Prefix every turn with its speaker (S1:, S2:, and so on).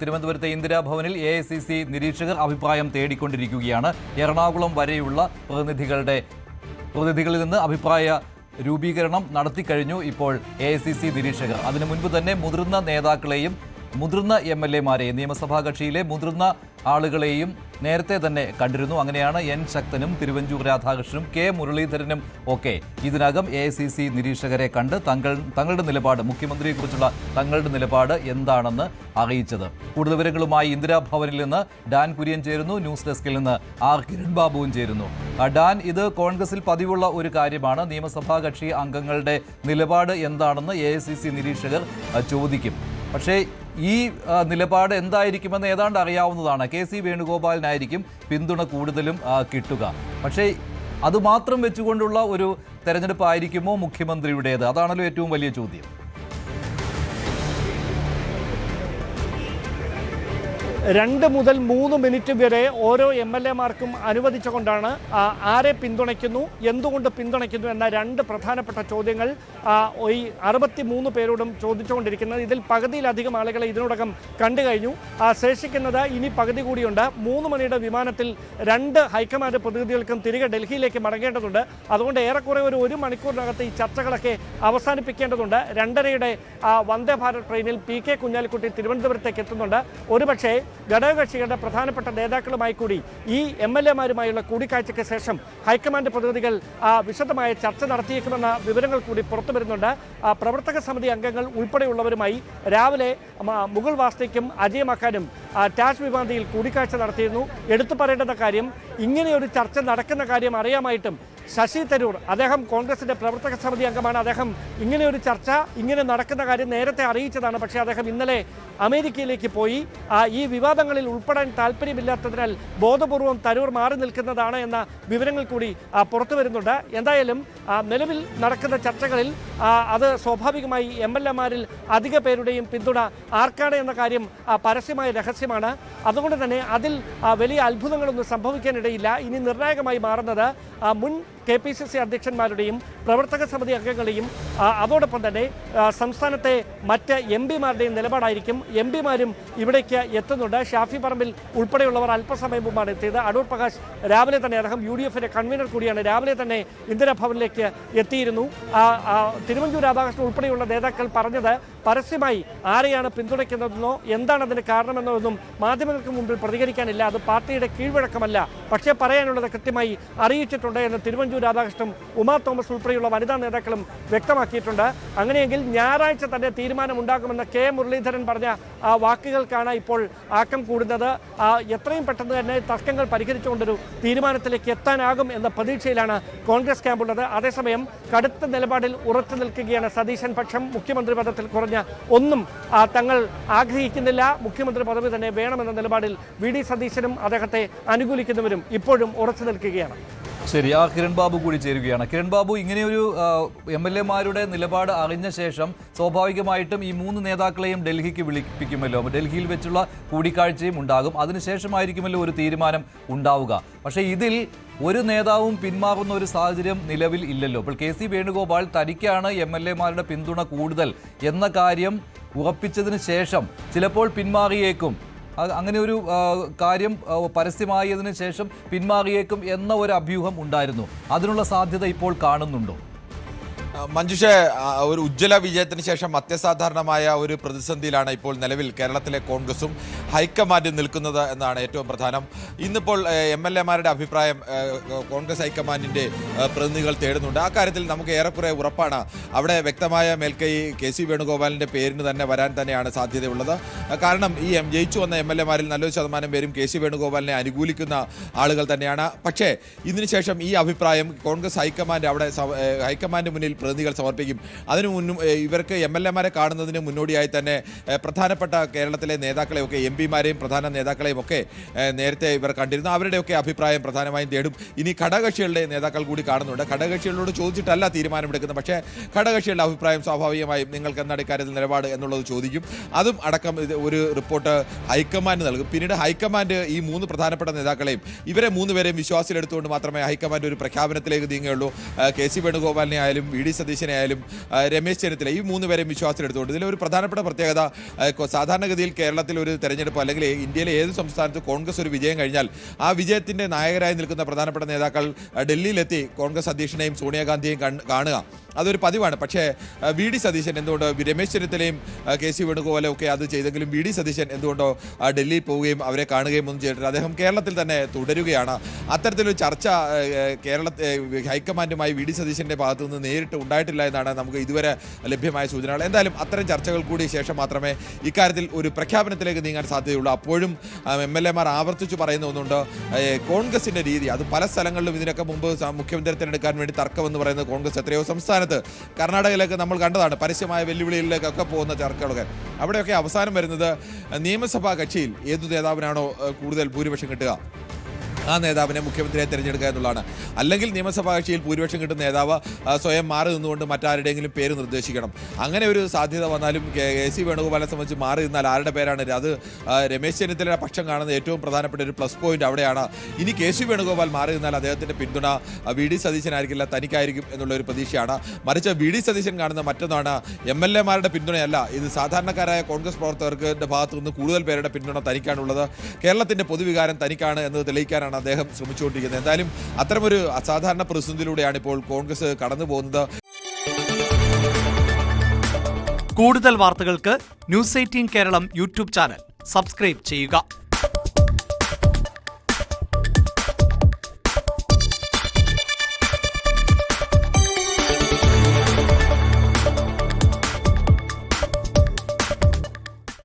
S1: തിരുവനന്തപുരത്തെ ഇന്ദിരാഭവനിൽ AICC നിരീക്ഷകർ അഭിപ്രായം തേടിക്കൊണ്ടിരിക്കുകയാണ്. എറണാകുളം വരെയുള്ള പ്രതിനിധികളിൽ നിന്ന് അഭിപ്രായ രൂപീകരണം നടത്തിക്കഴിഞ്ഞു ഇപ്പോൾ AICC നിരീക്ഷകർ. അതിനു മുൻപ് തന്നെ മുതിർന്ന നേതാക്കളെയും മുതിർന്ന MLA-മാരെയും നിയമസഭാ കക്ഷിയിലെ മുതിർന്ന ആളുകളെയും നേരത്തെ തന്നെ കണ്ടിരുന്നു. അങ്ങനെയാണ് N ശക്തനും തിരുവഞ്ചൂർ രാധാകൃഷ്ണനും K മുരളീധരനും ഒക്കെ ഇതിനകം AICC നിരീക്ഷകരെ കണ്ട് തങ്ങളുടെ നിലപാട്, മുഖ്യമന്ത്രിയെക്കുറിച്ചുള്ള തങ്ങളുടെ നിലപാട് എന്താണെന്ന് അറിയിച്ചത്. കൂടുതൽ വിവരങ്ങളുമായി ഇന്ദിരാഭവനിൽ നിന്ന് ഡാൻ കുര്യൻ ചേരുന്നു. ന്യൂസ് ഡെസ്കിൽ നിന്ന് R കിരൺ ബാബുവും ചേരുന്നു. ഡാൻ, ഇത് കോൺഗ്രസിൽ പതിവുള്ള ഒരു കാര്യമാണ്. നിയമസഭാ കക്ഷി അംഗങ്ങളുടെ നിലപാട് എന്താണെന്ന് AICC നിരീക്ഷകർ ചോദിക്കും. പക്ഷേ ഈ നിലപാട് എന്തായിരിക്കുമെന്ന് ഏതാണ്ട് അറിയാവുന്നതാണ്. KC വേണുഗോപാലിനായിരിക്കും പിന്തുണ കൂടുതലും കിട്ടുക. പക്ഷേ അതുമാത്രം വെച്ചുകൊണ്ടുള്ള ഒരു തെരഞ്ഞെടുപ്പായിരിക്കുമോ മുഖ്യമന്ത്രിയുടേത്? അതാണല്ലോ ഏറ്റവും വലിയ ചോദ്യം.
S2: 2 മുതൽ 3 മിനിറ്റ് വരെ ഓരോ MLA-മാർക്കും അനുവദിച്ചുകൊണ്ടാണ് ആരെ പിന്തുണയ്ക്കുന്നു, എന്തുകൊണ്ട് പിന്തുണയ്ക്കുന്നു എന്ന 2 പ്രധാനപ്പെട്ട ചോദ്യങ്ങൾ ഈ 63 പേരോടും ചോദിച്ചുകൊണ്ടിരിക്കുന്നത്. ഇതിൽ പകുതിയിലധികം ആളുകളെ ഇതിനോടകം കണ്ടു കഴിഞ്ഞു. ശേഷിക്കുന്നത് ഇനി പകുതി കൂടിയുണ്ട്. 3 മണിയുടെ വിമാനത്തിൽ 2 ഹൈക്കമാൻഡ് പ്രതിനിധികൾക്കും തിരികെ ഡൽഹിയിലേക്ക് മടങ്ങേണ്ടതുണ്ട്. അതുകൊണ്ട് ഏറെക്കുറെ ഒരു മണിക്കൂറിനകത്ത് ഈ ചർച്ചകളൊക്കെ അവസാനിപ്പിക്കേണ്ടതുണ്ട്. 2:30-യുടെ വന്ദേ ഭാരത് ട്രെയിനിൽ PK കുഞ്ഞാലിക്കുട്ടി തിരുവനന്തപുരത്തേക്ക് എത്തുന്നുണ്ട്. ഒരുപക്ഷേ ഘടകകക്ഷികളുടെ പ്രധാനപ്പെട്ട നേതാക്കളുമായി കൂടി ഈ MLA-മാരുമായുള്ള കൂടിക്കാഴ്ചയ്ക്ക് ശേഷം ഹൈക്കമാൻഡ് പ്രതിനിധികൾ വിശദമായ ചർച്ച നടത്തിയേക്കുമെന്ന വിവരങ്ങൾ കൂടി പുറത്തു വരുന്നുണ്ട്. പ്രവർത്തക സമിതി അംഗങ്ങൾ ഉൾപ്പെടെയുള്ളവരുമായി രാവിലെ മുകുൾ വാസ്നിക്കും അജയ് മക്കാനും ടാജ് വിവാദിയിൽ കൂടിക്കാഴ്ച നടത്തിയിരുന്നു. എടുത്തു പറയേണ്ട കാര്യം, ഇങ്ങനെയൊരു ചർച്ച നടക്കുന്ന കാര്യം അറിയാമായിട്ടും ശശി തരൂർ, അദ്ദേഹം കോൺഗ്രസിന്റെ പ്രവർത്തക സമിതി അംഗമാണ്. അദ്ദേഹം ഇങ്ങനെയൊരു ചർച്ച ഇങ്ങനെ നടക്കുന്ന കാര്യം നേരത്തെ അറിയിച്ചതാണ്. പക്ഷേ അദ്ദേഹം ഇന്നലെ അമേരിക്കയിലേക്ക് പോയി. ഈ വിവാദങ്ങളിൽ ഉൾപ്പെടാൻ താല്പര്യമില്ലാത്തതിനാൽ ബോധപൂർവം തരൂർ മാറി നിൽക്കുന്നതാണ് എന്ന വിവരങ്ങൾ കൂടി പുറത്തു വരുന്നുണ്ട്. എന്തായാലും നിലവിൽ നടക്കുന്ന ചർച്ചകളിൽ അത് സ്വാഭാവികമായി MLA-മാരിൽ അധിക പേരുടെയും പിന്തുണ ആർക്കാണ് എന്ന കാര്യം പരസ്യമായ രഹസ്യമാണ്. അതുകൊണ്ട് തന്നെ അതിൽ വലിയ അത്ഭുതങ്ങളൊന്നും സംഭവിക്കാനിടയില്ല. ഇനി നിർണായകമായി മാറുന്നത് മുൻ KPCC അധ്യക്ഷന്മാരുടെയും പ്രവർത്തക സമിതി അംഗങ്ങളെയും അതോടൊപ്പം തന്നെ സംസ്ഥാനത്തെ മറ്റ് MP-മാരുടെയും നിലപാടായിരിക്കും. MP-മാരും ഇവിടേക്ക് എത്തുന്നുണ്ട്. ഷാഫി പറമ്പിൽ ഉൾപ്പെടെയുള്ളവർ അല്പസമയം മുമ്പാണ് എത്തിയത്. അടൂർ പ്രകാശ് രാവിലെ തന്നെ, അദ്ദേഹം UDF-ന്റെ കൺവീനർ കൂടിയാണ്, രാവിലെ തന്നെ ഇന്ദിരാഭവനിലേക്ക് എത്തിയിരുന്നു. തിരുവഞ്ചൂർ രാധാകൃഷ്ണൻ ഉൾപ്പെടെയുള്ള നേതാക്കൾ പറഞ്ഞത് പരസ്യമായി ആരെയാണ് പിന്തുണയ്ക്കുന്നതെന്നോ എന്താണ് അതിന് കാരണമെന്നോ മാധ്യമങ്ങൾക്ക് മുമ്പിൽ പ്രതികരിക്കാനില്ല. അത് പാർട്ടിയുടെ കീഴ്വഴക്കമല്ല. പക്ഷേ പറയാനുള്ളത് കൃത്യമായി അറിയിച്ചിട്ടുണ്ട് എന്ന് തിരുവഞ്ചൂർ രാധാകൃഷ്ണനും ഉമാ തോമസ് ഉൾപ്പെടെയുള്ള വനിതാ നേതാക്കളും വ്യക്തമാക്കിയിട്ടുണ്ട്. അങ്ങനെയെങ്കിൽ ഞായറാഴ്ച തന്നെ തീരുമാനമുണ്ടാകുമെന്ന് K മുരളീധരൻ പറഞ്ഞ വാക്കുകൾക്കാണ് ഇപ്പോൾ ആക്കം കൂടുന്നത്. എത്രയും പെട്ടെന്ന് തന്നെ തർക്കങ്ങൾ പരിഹരിച്ചുകൊണ്ടൊരു തീരുമാനത്തിലേക്ക് എത്താനാകും എന്ന പ്രതീക്ഷയിലാണ് കോൺഗ്രസ് ക്യാമ്പുള്ളത്. അതേസമയം കടുത്ത നിലപാടിൽ ഉറച്ചു നിൽക്കുകയാണ് സതീശൻ പക്ഷം. മുഖ്യമന്ത്രി പദത്തിൽ കുറഞ്ഞ ഒന്നും തങ്ങൾ ആഗ്രഹിക്കുന്നില്ല. മുഖ്യമന്ത്രി പദവി തന്നെ വേണമെന്ന നിലപാടിൽ VD സതീശനും അദ്ദേഹത്തെ അനുകൂലിക്കുന്നവരും ഇപ്പോഴും ഉറച്ചു നിൽക്കുകയാണ്.
S1: ശരി, കിരൺ ബാബു കൂടി ചേരുകയാണ്. കിരൺ ബാബു, ഇങ്ങനെയൊരു MLA-മാരുടെ നിലപാട് അറിഞ്ഞ ശേഷം സ്വാഭാവികമായിട്ടും ഈ 3 നേതാക്കളെയും ഡൽഹിക്ക് വിളിപ്പിക്കുമല്ലോ. ഡൽഹിയിൽ വെച്ചുള്ള കൂടിക്കാഴ്ചയും ഉണ്ടാകും. അതിനുശേഷമായിരിക്കുമല്ലോ ഒരു തീരുമാനം ഉണ്ടാവുക. പക്ഷേ ഇതിൽ ഒരു നേതാവും പിന്മാറുന്ന ഒരു സാഹചര്യം നിലവിൽ ഇല്ലല്ലോ. ഇപ്പോൾ KC വേണുഗോപാൽ തനിക്കാണ് MLA-മാരുടെ പിന്തുണ കൂടുതൽ എന്ന കാര്യം ഉറപ്പിച്ചതിന് ശേഷം ചിലപ്പോൾ പിന്മാറിയേക്കും. അങ്ങനെ ഒരു കാര്യം പരസ്യമായതിനു ശേഷം പിന്മാറിയേക്കും എന്ന ഒരു അഭ്യൂഹം ഉണ്ടായിരുന്നു. അതിനുള്ള സാധ്യത ഇപ്പോൾ കാണുന്നുണ്ടോ?
S3: മഞ്ജുഷ, ഒരു ഉജ്ജ്വല വിജയത്തിന് ശേഷം അത്യസാധാരണമായ ഒരു പ്രതിസന്ധിയിലാണ് ഇപ്പോൾ നിലവിൽ കേരളത്തിലെ കോൺഗ്രസും ഹൈക്കമാൻഡും നിൽക്കുന്നത് എന്നാണ് ഏറ്റവും പ്രധാനം. ഇന്നിപ്പോൾ MLA-മാരുടെ അഭിപ്രായം കോൺഗ്രസ് ഹൈക്കമാൻഡിൻ്റെ പ്രതിനിധികൾ തേടുന്നുണ്ട്. ആ കാര്യത്തിൽ നമുക്ക് ഏറെക്കുറെ ഉറപ്പാണ്. അവിടെ വ്യക്തമായ മേൽക്കൈ KC വേണുഗോപാലിൻ്റെ പേരിന് തന്നെ വരാൻ തന്നെയാണ് സാധ്യതയുള്ളത്. കാരണം ഈ ജയിച്ചു വന്ന MLA-മാരിൽ നല്ലൊരു ശതമാനം പേരും KC വേണുഗോപാലിനെ അനുകൂലിക്കുന്ന ആളുകൾ തന്നെയാണ്. പക്ഷേ ഇതിനുശേഷം ഈ അഭിപ്രായം കോൺഗ്രസ് ഹൈക്കമാൻഡ് മുന്നിൽ പ്രതിനിധികൾ സമർപ്പിക്കും. അതിനു മുന്നും ഇവർക്ക് MLA-മാരെ കാണുന്നതിന് മുന്നോടിയായി തന്നെ പ്രധാനപ്പെട്ട കേരളത്തിലെ നേതാക്കളെയൊക്കെ MP-മാരെയും പ്രധാന നേതാക്കളെയും ഒക്കെ നേരത്തെ ഇവർ കണ്ടിരുന്നു. അവരുടെയൊക്കെ അഭിപ്രായം പ്രധാനമായും തേടും. ഇനി ഘടകകക്ഷികളുടെ നേതാക്കൾ കൂടി കാണുന്നുണ്ട്. ഘടകകക്ഷികളോട് ചോദിച്ചിട്ടല്ല തീരുമാനമെടുക്കുന്നത്. പക്ഷേ ഘടകകക്ഷികളുടെ അഭിപ്രായം സ്വാഭാവികമായും നിങ്ങൾക്ക് എന്താണ് ഇക്കാര്യത്തിൽ നിലപാട് എന്നുള്ളത് ചോദിക്കും. അതും അടക്കം ഒരു റിപ്പോർട്ട് ഹൈക്കമാൻഡ് നൽകും. പിന്നീട് ഹൈക്കമാൻഡ് ഈ 3 പ്രധാനപ്പെട്ട നേതാക്കളെയും ഇവരെ 3 പേരെയും വിശ്വാസത്തിലെടുത്തുകൊണ്ട് മാത്രമേ ഹൈക്കമാൻഡ് ഒരു പ്രഖ്യാപനത്തിലേക്ക് നീങ്ങുകയുള്ളൂ. KC വേണുഗോപാലിനെ ആയാലും VD ഡി സതീശനെ ആയാലും രമേശ് ചെന്നിത്തല ഈ 3 പേരെയും വിശ്വാസത്തിലെടുത്തുകൊണ്ട് ഇതിലൊരു പ്രധാനപ്പെട്ട പ്രത്യേകത സാധാരണഗതിയിൽ കേരളത്തിൽ ഒരു തെരഞ്ഞെടുപ്പ് അല്ലെങ്കിൽ ഇന്ത്യയിലെ ഏത് സംസ്ഥാനത്ത് കോൺഗ്രസ് ഒരു വിജയം കഴിഞ്ഞാൽ ആ വിജയത്തിൻ്റെ നായകരായി നിൽക്കുന്ന പ്രധാനപ്പെട്ട നേതാക്കൾ ഡൽഹിയിലെത്തി കോൺഗ്രസ് അധ്യക്ഷനെയും സോണിയാഗാന്ധിയെയും കാണുക അതൊരു പതിവാണ്. പക്ഷേ വി ഡി സതീശൻ എന്തുകൊണ്ടോ രമേശ് ചെന്നിത്തലയും കെ സി വേണുഗോപാലും ഒക്കെ അത് ചെയ്തെങ്കിലും വി ഡി സതീശൻ എന്തുകൊണ്ടോ ഡൽഹിയിൽ പോവുകയും അവരെ കാണുകയും ഒന്നും ചെയ്തിട്ടില്ല. അദ്ദേഹം കേരളത്തിൽ തന്നെ തുടരുകയാണ്. അത്തരത്തിലൊരു ചർച്ച ഹൈക്കമാൻഡുമായി വി ഡി സതീശൻ്റെ ഭാഗത്തു നിന്ന് നേരിട്ട് ഉണ്ടായിട്ടില്ല എന്നാണ് നമുക്ക് ഇതുവരെ ലഭ്യമായ സൂചനകൾ. എന്തായാലും അത്തരം ചർച്ചകൾ കൂടി ശേഷം മാത്രമേ ഇക്കാര്യത്തിൽ ഒരു പ്രഖ്യാപനത്തിലേക്ക് നീങ്ങാൻ സാധ്യതയുള്ളൂ. അപ്പോഴും MLA-മാർ ആവർത്തിച്ചു പറയുന്ന ഒന്നുണ്ട്, കോൺഗ്രസിൻ്റെ രീതി അത് പല സ്ഥലങ്ങളിലും ഇതിനൊക്കെ മുമ്പ് മുഖ്യമന്ത്രി തിരഞ്ഞെടുക്കാൻ വേണ്ടി തർക്കമെന്ന് പറയുന്നത് കോൺഗ്രസ് എത്രയോ സംസ്ഥാനത്ത് കർണാടകയിലൊക്കെ നമ്മൾ കണ്ടതാണ് പരസ്യമായ വെല്ലുവിളികളിലേക്കൊക്കെ പോകുന്ന ചർച്ചകളൊക്കെ. അവിടെയൊക്കെ അവസാനം വരുന്നത് നിയമസഭാ കക്ഷിയിൽ ഏതു നേതാവിനാണോ കൂടുതൽ ഭൂരിപക്ഷം കിട്ടുക ആ നേതാവിനെ മുഖ്യമന്ത്രിയെ തിരഞ്ഞെടുക്കുക എന്നുള്ളതാണ്. അല്ലെങ്കിൽ നിയമസഭാ കക്ഷിയിൽ ഭൂരിപക്ഷം കിട്ടുന്ന നേതാവ് സ്വയം മാറി നിന്നുകൊണ്ട് മറ്റാരുടെയെങ്കിലും പേര് നിർദ്ദേശിക്കണം. അങ്ങനെ ഒരു സാധ്യത വന്നാലും കെ സി വേണുഗോപാലിനെ സംബന്ധിച്ച് മാറി നിന്നാൽ ആരുടെ പേരാണ് അത് രമേശ് ചെന്നിത്തലയുടെ പക്ഷം കാണുന്ന ഏറ്റവും പ്രധാനപ്പെട്ട ഒരു പ്ലസ് പോയിന്റ് അവിടെയാണ്. ഇനി കെ സി വേണുഗോപാൽ മാറി നിന്നാൽ അദ്ദേഹത്തിൻ്റെ പിന്തുണ വി ഡി സതീശനായിരിക്കില്ല, തനിക്കായിരിക്കും എന്നുള്ളൊരു പ്രതീക്ഷയാണ്. മറിച്ച് വി ഡി സതീശൻ കാണുന്ന മറ്റൊന്നാണ് MLA-മാരുടെ പിന്തുണയല്ല, ഇത് സാധാരണക്കാരായ കോൺഗ്രസ് പ്രവർത്തകർക്ക് ഭാഗത്തു നിന്ന് കൂടുതൽ പേരുടെ പിന്തുണ തനിക്കാണുള്ളത്, കേരളത്തിൻ്റെ പൊതുവികാരം തനിക്കാണ് എന്ന് തെളിയിക്കാനാണ് അദ്ദേഹം ശ്രമിച്ചുകൊണ്ടിരിക്കുന്നത്. എന്തായാലും അത്തരമൊരു അസാധാരണ പ്രതിസന്ധിയിലൂടെയാണ് ഇപ്പോൾ കോൺഗ്രസ് കടന്നു പോകുന്നത്.
S4: കൂടുതൽ വാർത്തകൾക്ക് news 18 Keralam YouTube channel subscribe ചെയ്യുക.